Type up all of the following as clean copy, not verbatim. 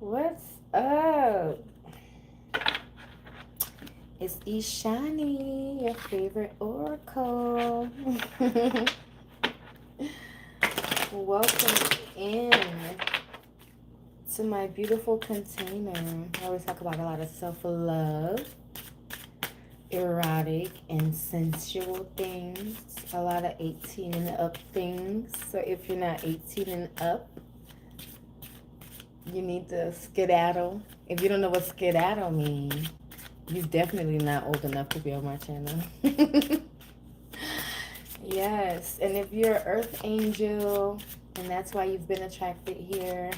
What's up? It's Ishani, your favorite oracle. Welcome in to my beautiful container. I always talk about a lot of self-love, erotic and sensual things, a lot of 18 and up things. So if you're not 18 and up, you need to skedaddle. If you don't know what skedaddle means, you're definitely not old enough to be on my channel. Yes, and if you're an earth angel and that's why you've been attracted here,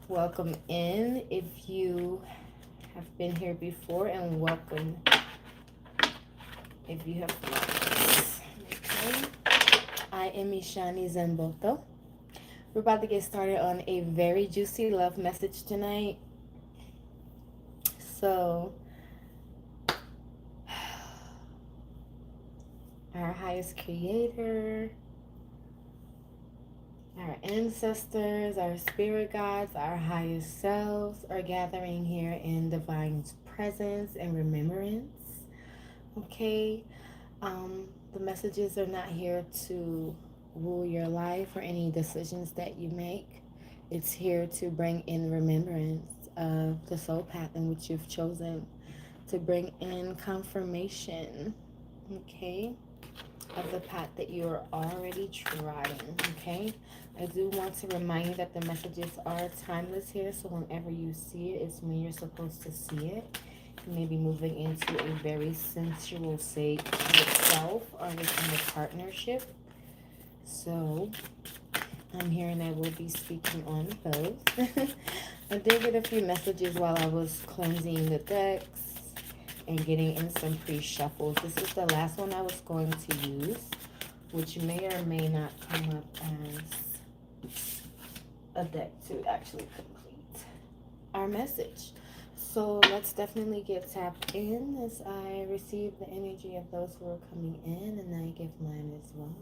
welcome in. If you have been here before, and welcome if you have not. Okay. I am Ishani Zemboto. We're about to get started on a very juicy love message tonight. So, our highest creator, our ancestors, our spirit guides, our highest selves are gathering here in divine presence and remembrance. Okay, the messages are not here to rule your life or any decisions that you make. It's here to bring in remembrance of the soul path in which you've chosen, to bring in confirmation, okay, of the path that you are already trying. Okay, I do want to remind you that the messages are timeless here, so whenever you see it, it's when you're supposed to see it. You may be moving into a very sensual state of itself or within a partnership. So I'm here and I will be speaking on both. I did get a few messages while I was cleansing the decks and getting in some pre-shuffles. This is the last one I was going to use, which may or may not come up as a deck to actually complete our message. So let's definitely get tapped in as I receive the energy of those who are coming in, and I give mine as well.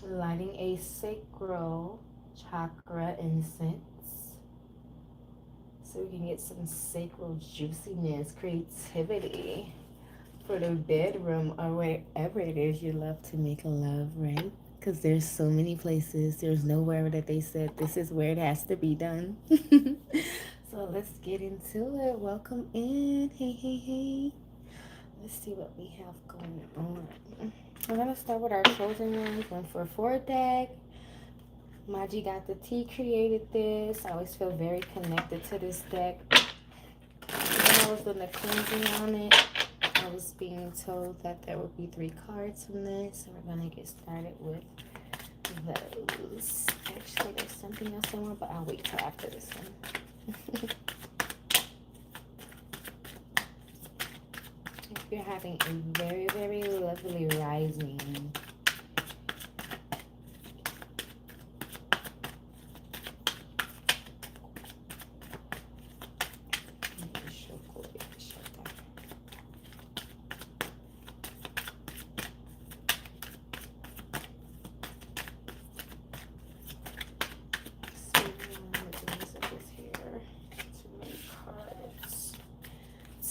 Lighting a sacral chakra incense so we can get some sacral juiciness, creativity for the bedroom or wherever it is you love to make love, right? Because there's so many places. There's nowhere that they said this is where it has to be done. So let's get into it. Welcome in. Hey, hey, hey. Let's see what we have going on. We're going to start with our chosen ones. 144 deck. Maji got the tea, created this. I always feel very connected to this deck. When I was doing the cleansing on it, I was being told that there would be 3 cards from this. So we're going to get started with those. Actually, there's something else I want, but I'll wait till after this one. If you're having a very, very lovely rising,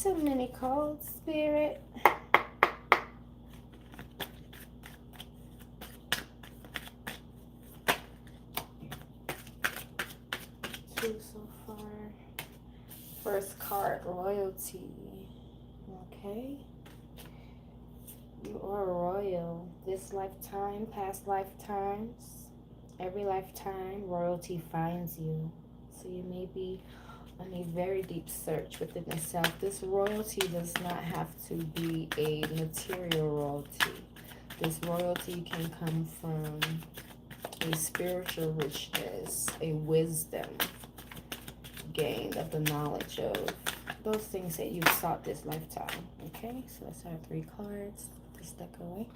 too many cards, Spirit. Two so far. First card, royalty. Okay. You are royal. This lifetime, past lifetimes, every lifetime, royalty finds you. So you may be on a very deep search within yourself. This royalty does not have to be a material royalty. This royalty can come from a spiritual richness, a wisdom gained of the knowledge of those things that you've sought this lifetime. Okay, so that's our 3 cards. Put this deck away.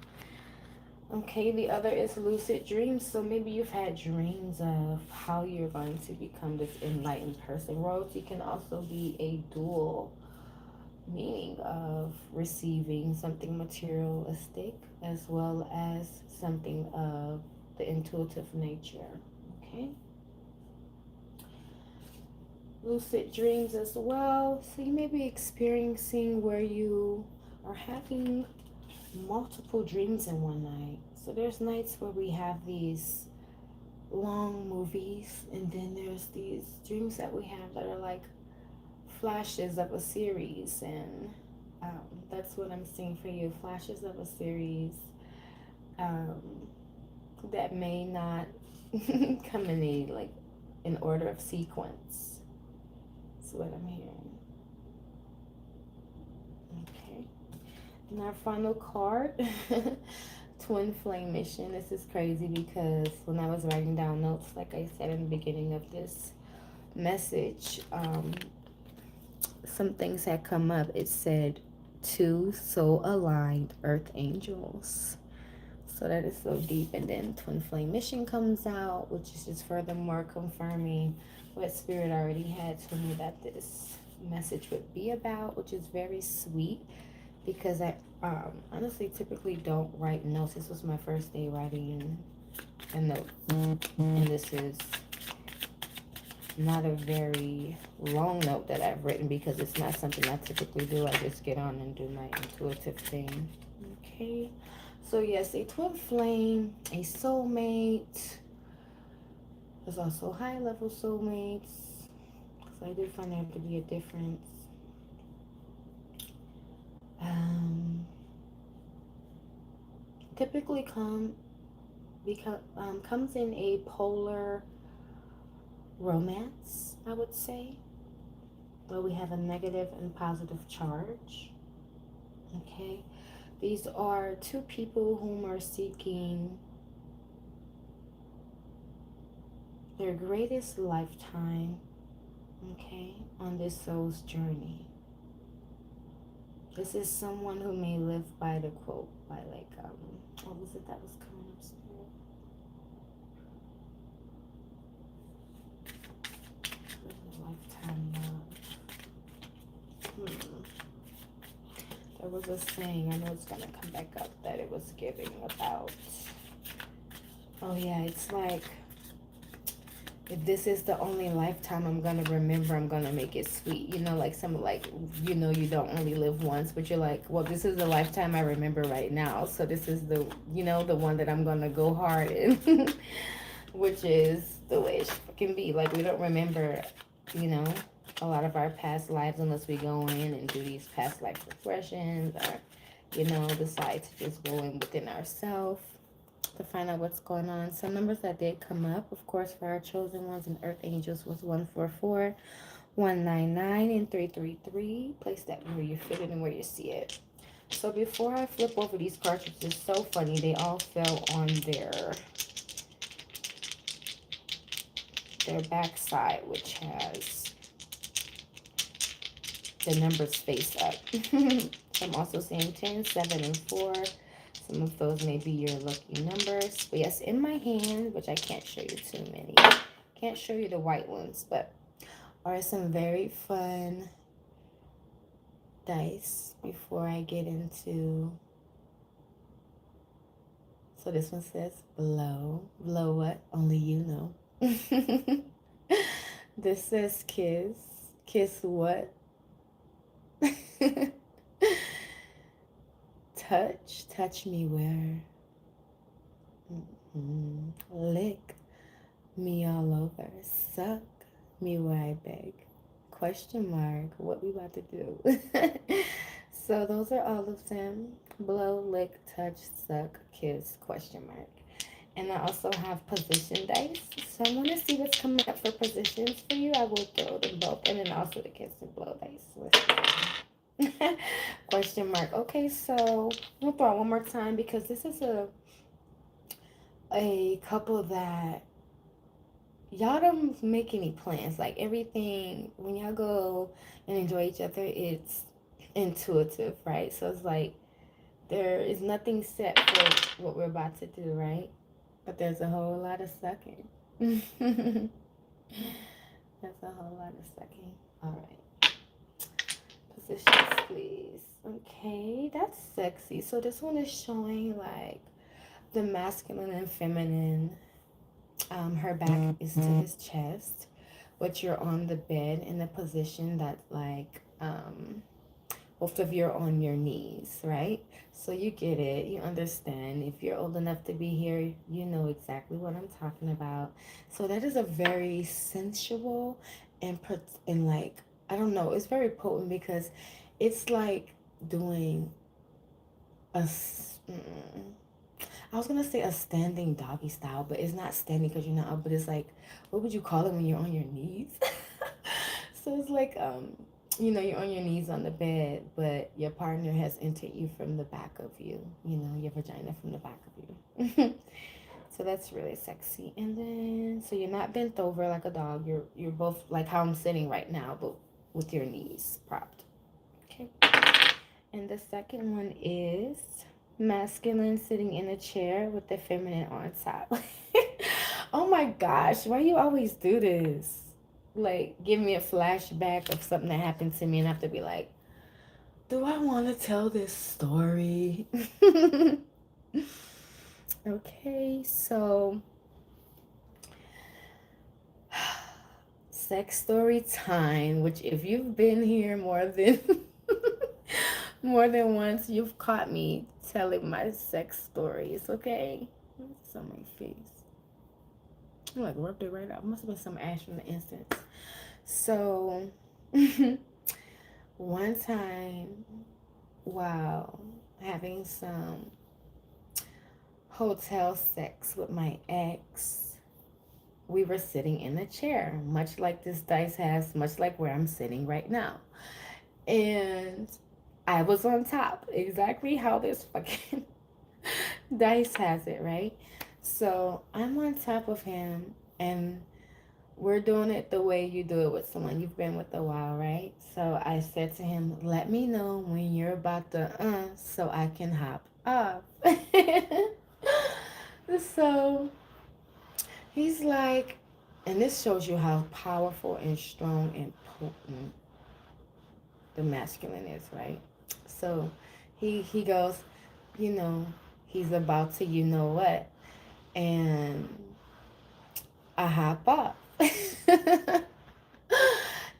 Okay, the other is lucid dreams. So maybe you've had dreams of how you're going to become this enlightened person. Royalty can also be a dual meaning of receiving something materialistic as well as something of the intuitive nature. Okay, lucid dreams as well. So you may be experiencing where you are having multiple dreams in one night. So there's nights where we have these long movies, and then there's these dreams that we have that are like flashes of a series, and that's what I'm seeing for you. Flashes of a series that may not come in a like in order of sequence. That's what I'm hearing. Okay, and our final card, Twin Flame Mission. This is crazy because when I was writing down notes, like I said in the beginning of this message, some things had come up. It said 2 soul aligned earth angels. So that is so deep. And then Twin Flame Mission comes out, which is just furthermore confirming what Spirit already had told me that this message would be about, which is very sweet because I honestly typically don't write notes. This was my first day writing a note, and this is not a very long note that I've written because it's not something I typically do. I just get on and do my intuitive thing. Okay, so yes, a twin flame, a soulmate. There's also high level soulmates, so I do find there to be a difference. Typically comes in a polar romance, I would say, where we have a negative and positive charge. Okay, these are 2 people whom are seeking their greatest lifetime, okay, on this soul's journey. This is someone who may live by the quote, by like, what was it that was coming up, Spirit? Lifetime love. There was a saying, I know it's gonna come back up, that it was giving about, oh yeah, it's like, if this is the only lifetime I'm gonna remember, I'm gonna make it sweet. You know, like some like, you know, you don't only live once, but you're like, well, this is the lifetime I remember right now. So this is the, you know, the one that I'm gonna go hard in, which is the way it can be. Like, we don't remember, you know, a lot of our past lives unless we go in and do these past life regressions, or, you know, decide to just go in within ourselves to find out what's going on. Some numbers that did come up, of course, for our chosen ones and earth angels was 144, 199, and 333. Place that where you fit it and where you see it. So before I flip over these cards, which is so funny, they all fell on their back side, which has the numbers face up. So I'm also seeing 10, 7, and 4. Some of those may be your lucky numbers. But yes, in my hand, which I can't show you too many. Can't show you the white ones, but are some very fun dice before I get into. So this one says blow. Blow what? Only you know. This says kiss. Kiss what? Touch. Touch me where? Lick me all over. Suck me where I beg. Question mark. What we about to do? So those are all of them. Blow, lick, touch, suck, kiss, question mark. And I also have position dice. So I want to see what's coming up for positions for you. I will throw them both. And then also the kiss and blow dice. Let's see. Question mark. Okay, so we'll throw it one more time because this is a couple that y'all don't make any plans. Like everything when y'all go and enjoy each other, it's intuitive, right? So it's like there is nothing set for what we're about to do, right? But there's a whole lot of sucking. There's a whole lot of sucking. All right. Positions, please. Okay, that's sexy. So this one is showing like the masculine and feminine. Her back is to his chest, but you're on the bed in a position that like both of you are on your knees, right? So you get it, you understand. If you're old enough to be here, you know exactly what I'm talking about. So that is a very sensual and like I don't know, it's very potent because it's like doing a. I was gonna say a standing doggy style, but it's not standing because you're not up. But it's like, what would you call it when you're on your knees? So it's like, you're on your knees on the bed, but your partner has entered you from the back of you. You know, your vagina from the back of you. So that's really sexy. And then, so you're not bent over like a dog. You're both like how I'm sitting right now, but with your knees propped. Okay. And the second one is masculine sitting in a chair with the feminine on top. Oh my gosh, why you always do this? Like, give me a flashback of something that happened to me, and I have to be like, do I want to tell this story? Okay, so sex story time, which if you've been here more than more than once, you've caught me telling my sex stories, okay? It's on my face. I like rubbed it right out. Must have been some ash from the incense. So one time while having some hotel sex with my ex, we were sitting in a chair, much like this dice has, much like where I'm sitting right now. And I was on top, exactly how this fucking dice has it, right? So I'm on top of him, and we're doing it the way you do it with someone you've been with a while, right? So I said to him, let me know when you're about to, so I can hop off. So he's like, and this shows you how powerful and strong and potent the masculine is, right? So he goes, you know, he's about to, you know what, and I hop off.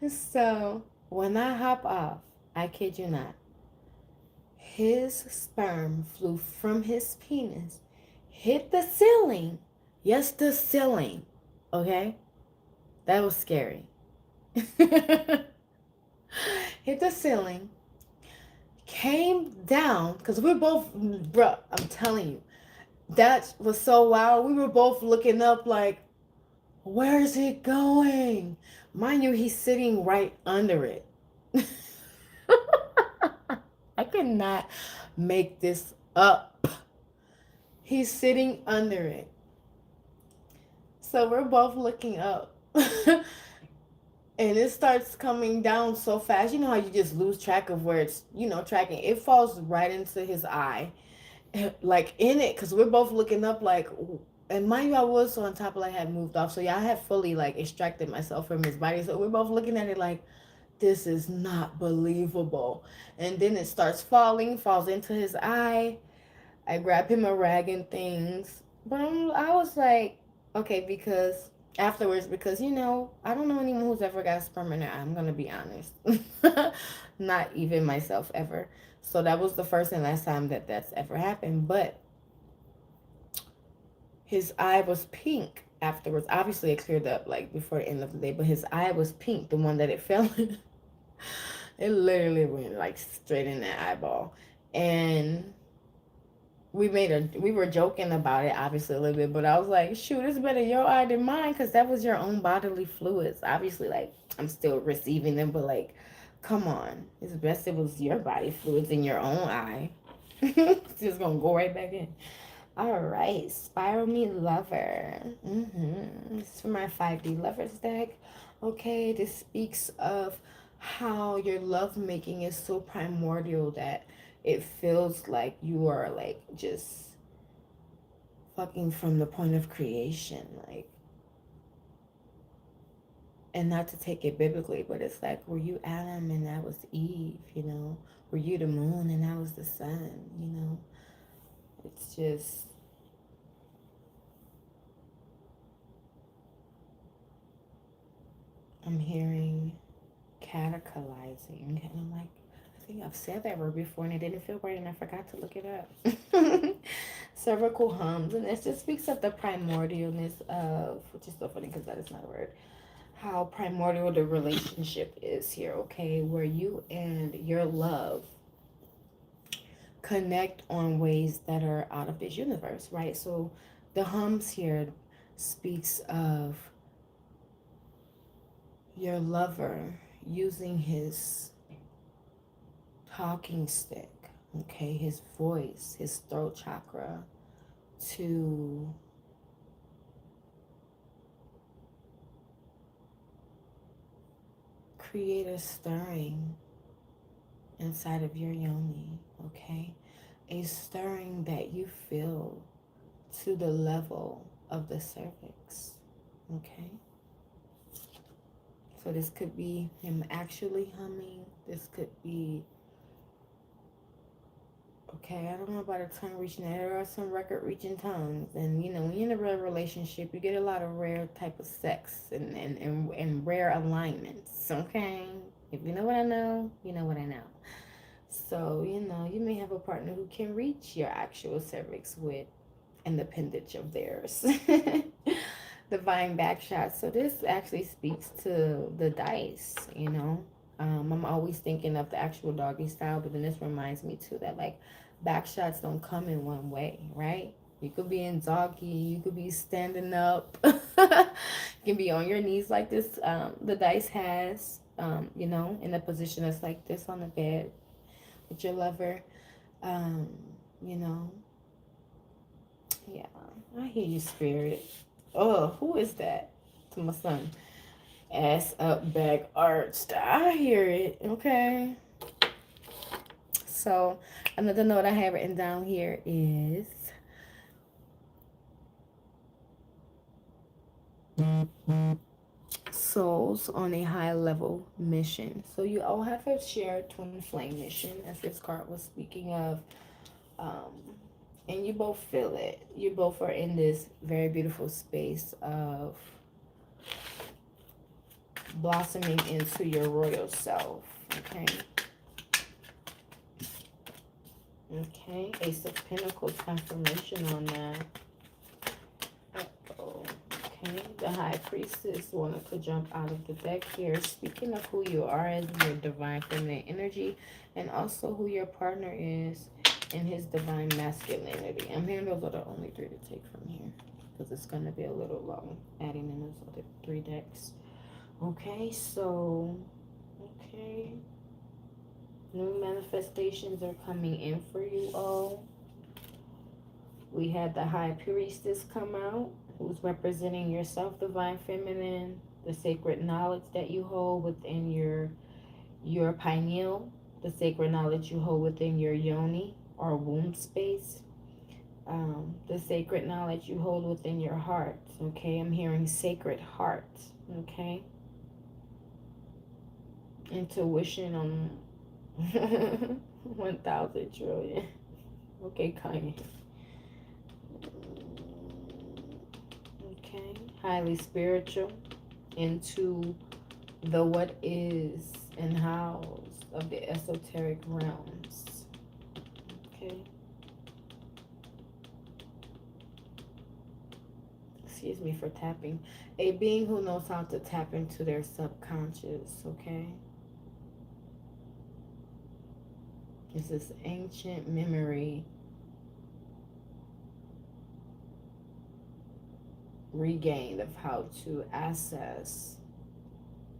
So when I hop off, I kid you not, his sperm flew from his penis, hit the ceiling. Yes, the ceiling. Okay? That was scary. Hit the ceiling, came down, because we're both, bruh, I'm telling you, that was so wild. We were both looking up like, where is it going? Mind you, he's sitting right under it. I cannot make this up. He's sitting under it. So we're both looking up. And it starts coming down so fast. You know how you just lose track of where it's, tracking. It falls right into his eye. Like in it, because we're both looking up like, and mind you, I was on top of like had moved off. So yeah, I had fully like extracted myself from his body. So we're both looking at it like, this is not believable. And then it starts falls into his eye. I grab him a rag and things. But I was like, okay, because afterwards, because, I don't know anyone who's ever got sperm in their eye. I'm going to be honest. Not even myself ever. So that was the first and last time that that's ever happened. But his eye was pink afterwards. Obviously, it cleared up like before the end of the day. But his eye was pink, the one that it fell in. It literally went like straight in that eyeball. And we were joking about it obviously a little bit, but I was like, shoot, it's better your eye than mine, because that was your own bodily fluids. Obviously, like, I'm still receiving them, but like, Come on. It's best it was your body fluids in your own eye. Just gonna go right back in. All right, Spiral Me Lover. This is for my 5D Lovers deck. Okay, this speaks of how your love making is so primordial that it feels like you are like just fucking from the point of creation, like, and not to take it biblically, but it's like, were you Adam and that was Eve, you know? Were you the moon and that was the sun, you know? It's just, I'm hearing catechizing, and I'm like, I think I've said that word before and it didn't feel right and I forgot to look it up. Cervical hums, and this just speaks of the primordialness of, which is so funny because that is not a word, how primordial the relationship is here, okay? Where you and your love connect on ways that are out of this universe, right? So the hums here speaks of your lover using his talking stick, okay, his voice, his throat chakra, to create a stirring inside of your yoni, okay? A stirring that you feel to the level of the cervix, okay? So this could be him actually humming. This could be, okay, I don't know about a tongue reaching. There are some record reaching tongues. And, you know, when you're in a real relationship, you get a lot of rare type of sex and rare alignments, okay? If you know what I know, you know what I know. So, you know, you may have a partner who can reach your actual cervix with an appendage of theirs. Divine backshot. So this actually speaks to the dice, you know. I'm always thinking of the actual doggy style, but then this reminds me too that like backshots don't come in one way, right? You could be in doggy, you could be standing up, you can be on your knees like this. The dice has, you know, in a position that's like this on the bed with your lover. Um, you know, yeah, I hear you, spirit. Oh, who is that? To my son. Ass up, back arched. I hear it. Okay. So another note I have written down here is souls on a high level mission. So you all have a shared twin flame mission, as this card was speaking of. Um, and you both feel it. You both are in this very beautiful space of blossoming into your royal self. Okay. Okay. Ace of Pentacles confirmation on that. Uh-oh. Okay. The High Priestess wanted to jump out of the deck here. Speaking of who you are as your divine feminine energy, and also who your partner is in his divine masculinity. I'm hearing those are the only three to take from here, because it's going to be a little long adding in those other three decks. Okay, so, okay. New manifestations are coming in for you all. We had the High Priestess come out, who's representing your self-divine feminine, the sacred knowledge that you hold within your pineal, the sacred knowledge you hold within your yoni or womb space, the sacred knowledge you hold within your heart. Okay, I'm hearing sacred heart. Okay, intuition on 1,000 trillion. Okay, Kanye. Okay, highly spiritual, into the what is and hows of the esoteric realms. Okay. Excuse me for tapping. A being who knows how to tap into their subconscious. Okay. This is ancient memory regained of how to access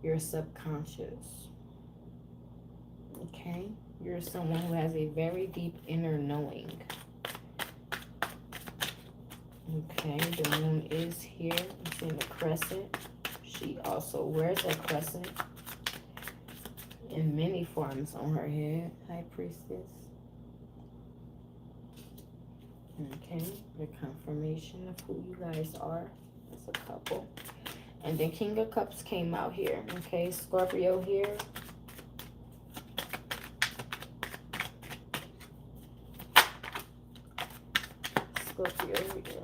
your subconscious. Okay, you're someone who has a very deep inner knowing. Okay, the moon is here. It's in the crescent. She also wears a crescent in many forms on her head. High Priestess. Okay, the confirmation of who you guys are as a couple. And then King of Cups came out here. Okay, Scorpio here. Scorpio here.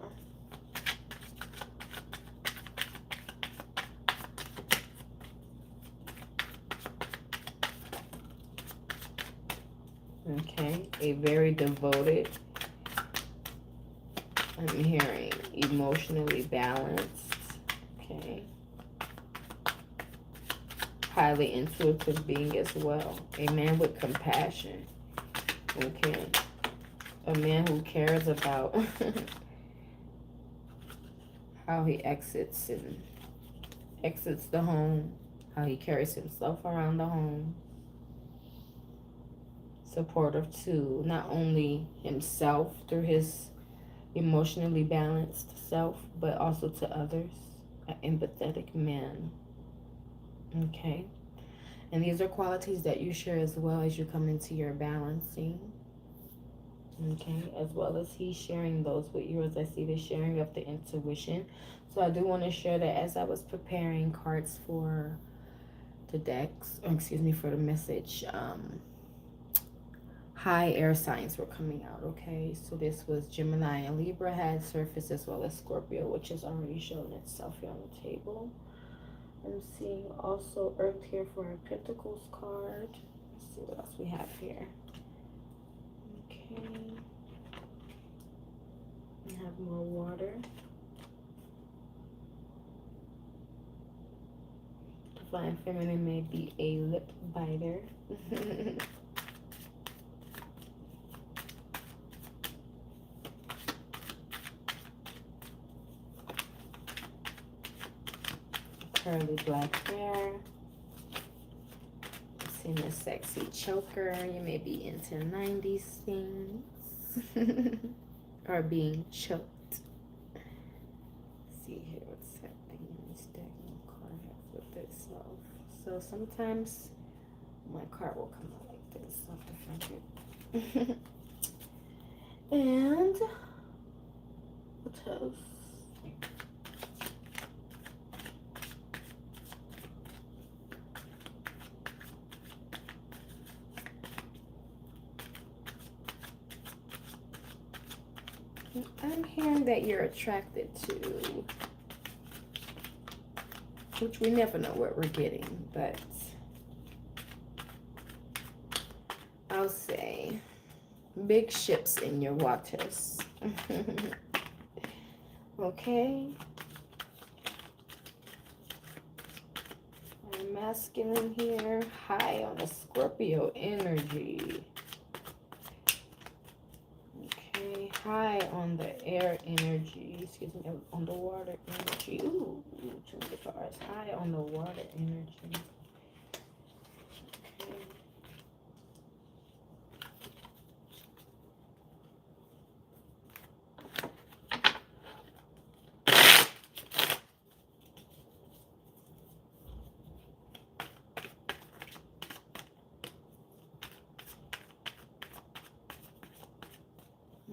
Okay, a very devoted, I'm hearing emotionally balanced, okay, highly intuitive being as well, a man with compassion, okay, a man who cares about how he exits the home, how he carries himself around the home, supportive to not only himself through his emotionally balanced self, but also to others, an empathetic man. Okay, and these are qualities that you share as well as you come into your balancing. Okay, as well as he's sharing those with you, as I see the sharing of the intuition. So I do want to share that as I was preparing cards for the decks, or excuse me, for the message, high air signs were coming out. Okay, so this was Gemini and Libra had surfaced, as well as Scorpio, which has already shown itself here on the table. I'm seeing also Earth here for a Pentacles card. Let's see what else we have here. Okay, we have more water. Divine Feminine may be a lip biter. Curly black hair. Seeing a sexy choker. You may be into 90s things. Or being choked. Let's see here what's happening in this deck. My card has with itself. So sometimes my card will come out like this. I'll have to find it. And what else? I'm hearing that you're attracted to, which we never know what we're getting, but I'll say big ships in your waters. Okay. I'm masculine here, high on the Scorpio energy. High on the air energy, excuse me, on the water energy. Ooh, too many cards. High on the water energy. Okay.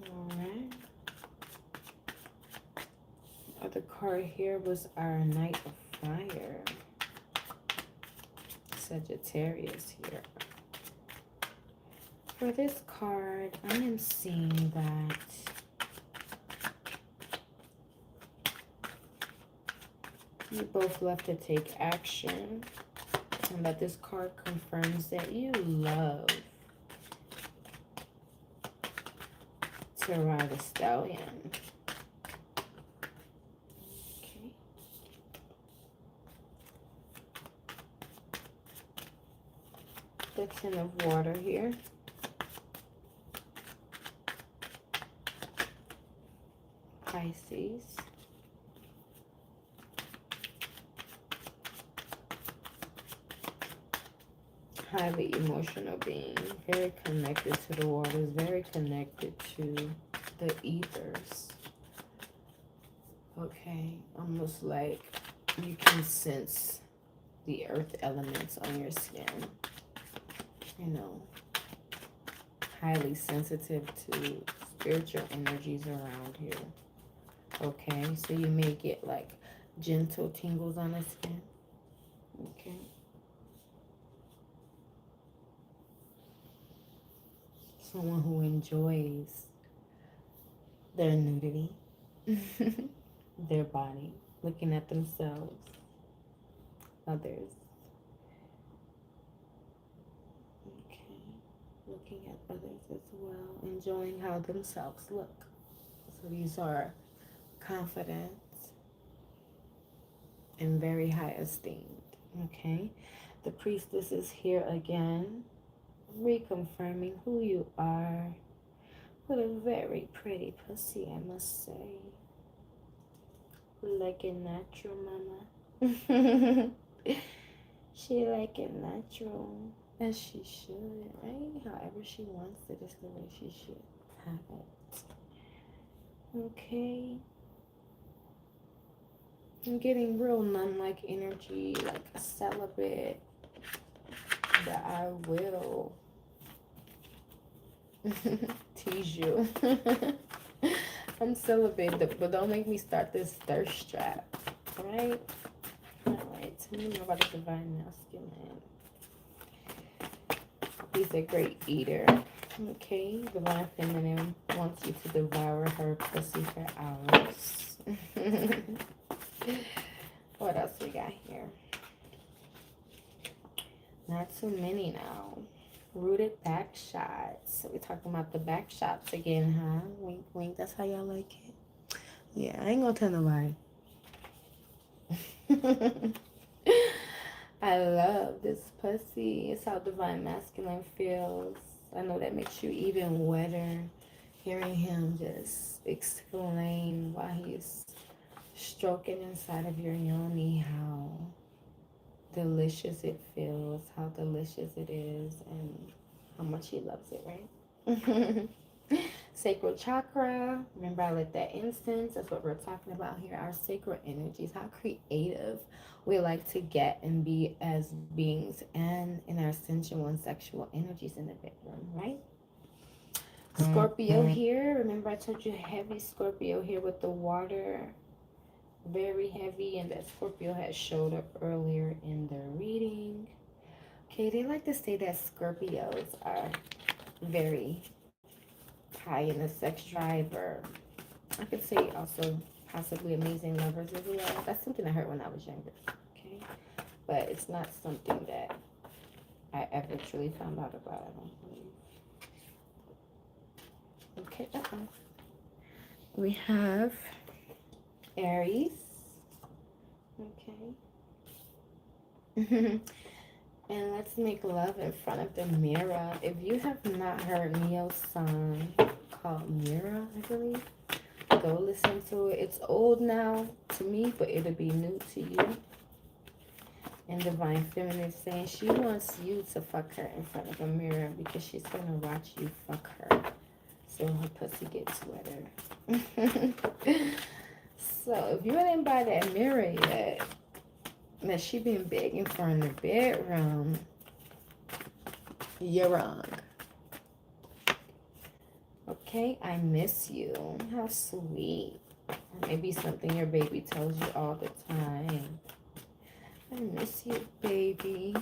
Alright. Other card here was our Knight of Fire. Sagittarius here. For this card, I am seeing that you both left to take action, and that this card confirms that you love to ride a stallion. Okay. The Ten of Water here. Pisces. highly emotional being, very connected to the waters, very connected to the ethers. Okay, almost like you can sense the earth elements on your skin. You know, highly sensitive to spiritual energies around you. Okay, so you may get like gentle tingles on the skin. Okay. Someone who enjoys their nudity, their body, looking at themselves, others. Okay, looking at others as well, enjoying how themselves look. So these are confident and very high esteemed. Okay, the priestess is here again, reconfirming who you are. With a very pretty pussy, I must say. Like it natural, mama. She like it natural, as she should, right? However she wants it is the way she should have it. Okay. I'm getting real nun-like energy, like a celibate, that I will tease you. I'm celibate, but don't make me start this thirst trap. Alright? Alright, tell me more about the divine masculine. He's a great eater. Okay, divine feminine wants you to devour her pussy for hours. What else we got here? Not too many now. Rooted back shots. So we're talking about the back shots again, huh? Wink, wink. That's how y'all like it. Yeah, I ain't gonna tell nobody. I love this pussy. It's how divine masculine feels. I know that makes you even wetter. Hearing him just explain while he's stroking inside of your yoni how delicious it feels, how delicious it is, and how much he loves it, right? Sacral chakra. Remember, I lit that incense. That's what we're talking about here. Our sacral energies, how creative we like to get and be as beings, and in our sensual and sexual energies in the bedroom, right? Scorpio here. Remember, I told you heavy Scorpio here with the water. Very heavy, and that Scorpio had showed up earlier in the reading. Okay, they like to say that Scorpios are very high in the sex drive, or I could say also possibly amazing lovers as well. That's something I heard when I was younger. Okay, but it's not something that I ever truly found out about, I don't believe. Okay, we have Aries. Okay. And let's make love in front of the mirror. If you have not heard Neo's song called Mirror, I believe, go listen to it. It's old now to me, but it'll be new to you. And Divine Feminine saying she wants you to fuck her in front of a mirror because she's going to watch you fuck her. So her pussy gets wetter. So if you didn't buy that mirror yet, that she been begging for in the bedroom, you're wrong. Okay, I miss you. How sweet. Maybe something your baby tells you all the time. I miss you, baby.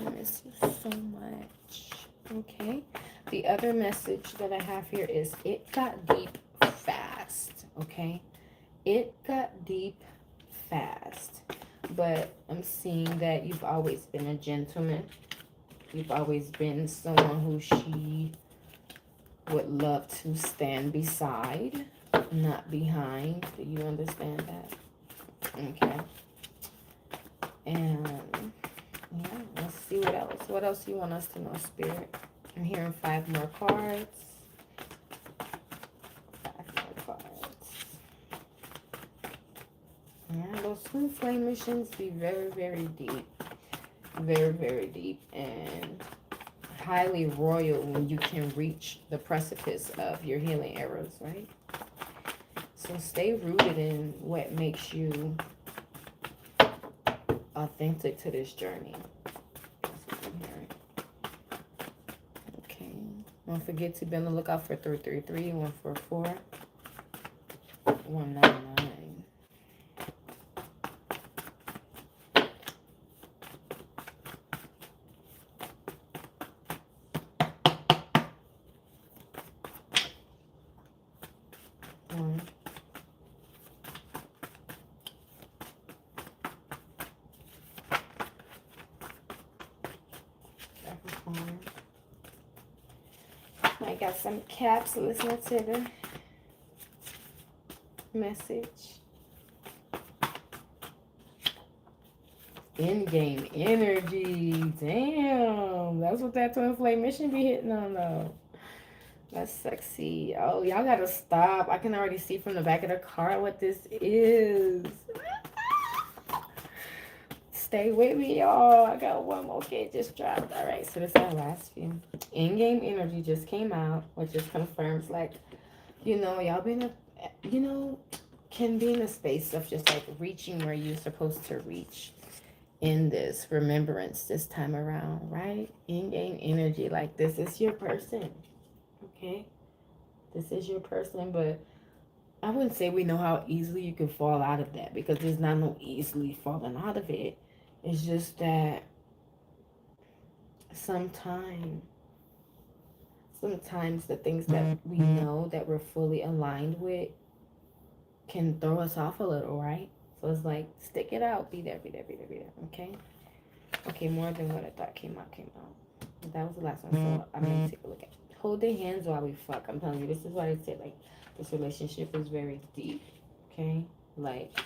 I miss you so much. Okay. The other message that I have here is it got deep fast. Okay. It got deep fast. But I'm seeing that you've always been a gentleman. You've always been someone who she would love to stand beside, not behind. Do you understand that? Okay. And yeah, let's see what else. What else you want us to know, Spirit? I'm hearing 5 more cards. 5 more cards. Yeah, those twin flame missions be very, very deep. Very, very deep and highly royal when you can reach the precipice of your healing arrows, right? So stay rooted in what makes you authentic to this journey. That's what I'm hearing. Okay. Don't forget to be on the lookout for 333, 144, 199. I got some caps listening to the message. In-game energy. Damn. That's what that twin flame mission be hitting on though. That's sexy. Oh, y'all gotta stop. I can already see from the back of the card what this is. Stay with me, y'all. I got one more kid just dropped. All right, so this is our last few. In-game energy just came out, which just confirms, like, you know, y'all been, you know, can be in a space of just, like, reaching where you're supposed to reach in this remembrance this time around, right? In-game energy, like, this is your person, okay? This is your person, but I wouldn't say we know how easily you can fall out of that, because there's not no easily falling out of it. It's just that sometimes the things that we know that we're fully aligned with can throw us off a little, right? So it's like, stick it out, be there, okay? Okay, more than what I thought came out. That was the last one, so I'm gonna take a look at it. Hold their hands while we fuck. I'm telling you, this is what I said, like, this relationship is very deep, okay? Like,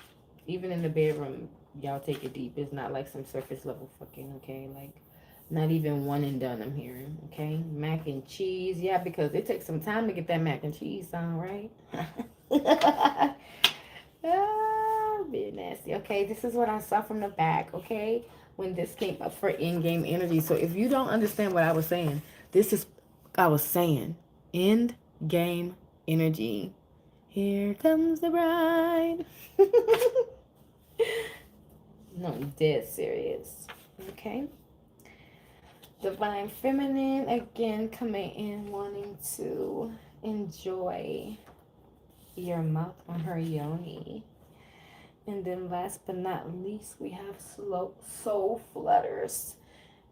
even in the bedroom, y'all take it deep. It's not like some surface level fucking, okay? Like, not even one and done, I'm hearing, okay? Mac and cheese, yeah, because it takes some time to get that mac and cheese on, right? Ah, be nasty. Okay, this is what I saw from the back, okay? When this came up for in-game energy. So if you don't understand what I was saying, this is, I was saying, in-game energy. Here comes the bride. No, I'm dead serious. Okay. Divine Feminine, again, coming in wanting to enjoy your mouth on her yoni. And then last but not least, we have soul flutters.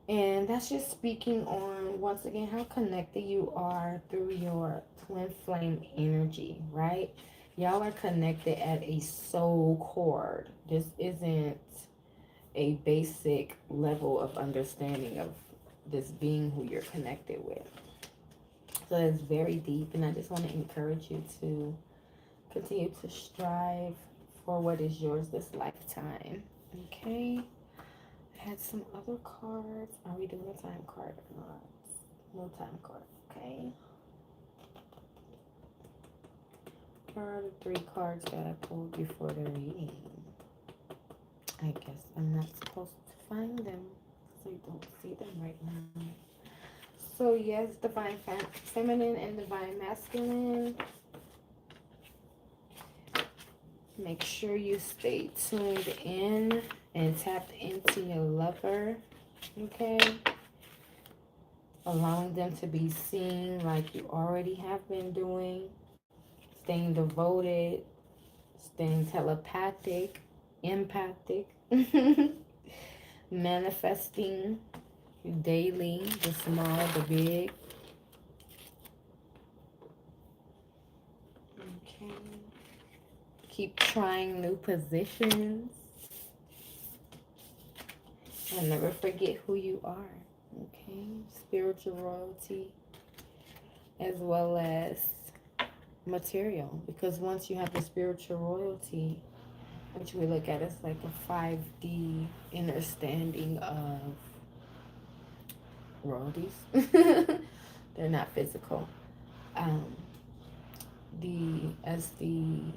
And that's just speaking on, once again, how connected you are through your twin flame energy, right? Y'all are connected at a soul cord. This isn't a basic level of understanding of this being who you're connected with. So it's very deep, and I just want to encourage you to continue to strive for what is yours this lifetime. Okay? I had some other cards. Are we doing a time card or not? No time card. Okay. Where are the 3 cards that I pulled before the reading? I guess I'm not supposed to find them, so you don't see them right now. So yes, Divine Feminine and Divine Masculine. Make sure you stay tuned in and tapped into your lover, okay? Allowing them to be seen like you already have been doing. Staying devoted, staying telepathic, empathic, manifesting daily, the small, the big. Okay. Keep trying new positions. And never forget who you are. Okay. Spiritual royalty as well as material. Because once you have the spiritual royalty, which we look at as like a 5D understanding of royalties. They're not physical. As the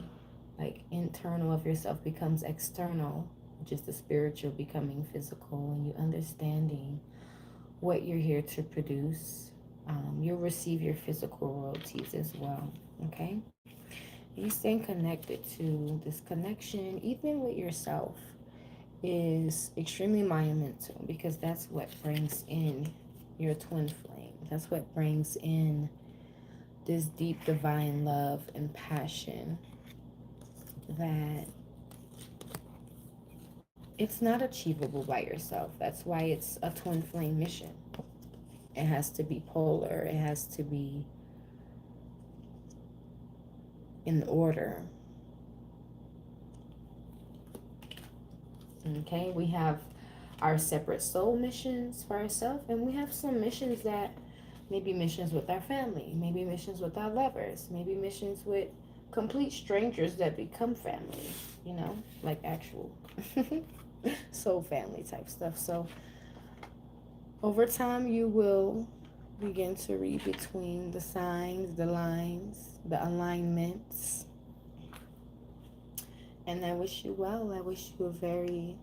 like internal of yourself becomes external, just the spiritual becoming physical, and you understanding what you're here to produce. You'll receive your physical royalties as well. Okay, you staying connected to this connection, even with yourself, is extremely monumental, because that's what brings in your twin flame. That's what brings in this deep divine love and passion that it's not achievable by yourself. That's why it's a twin flame mission. It has to be polar, it has to be in order. Okay, we have our separate soul missions for ourselves, and we have some missions that maybe missions with our family, maybe missions with our lovers, maybe missions with complete strangers that become family, you know, like actual soul family type stuff. So over time, you will begin to read between the signs, the lines, the alignments. And I wish you well. I wish you a very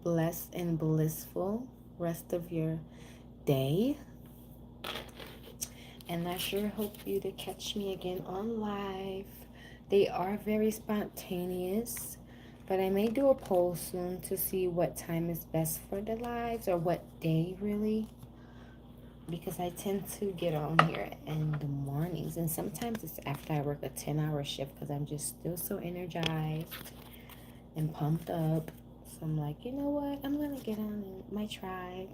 blessed and blissful rest of your day. And I sure hope you to catch me again on live. They are very spontaneous, but I may do a poll soon to see what time is best for the lives, or what day really, because I tend to get on here in the mornings, and sometimes it's after I work a 10-hour shift, because I'm just still so energized and pumped up. So I'm like, you know what, I'm gonna get on in my tribe.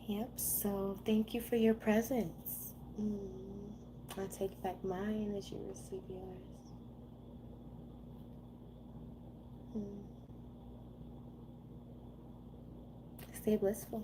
Yep, so thank you for your presence. I take back mine as you receive yours. Stay blissful.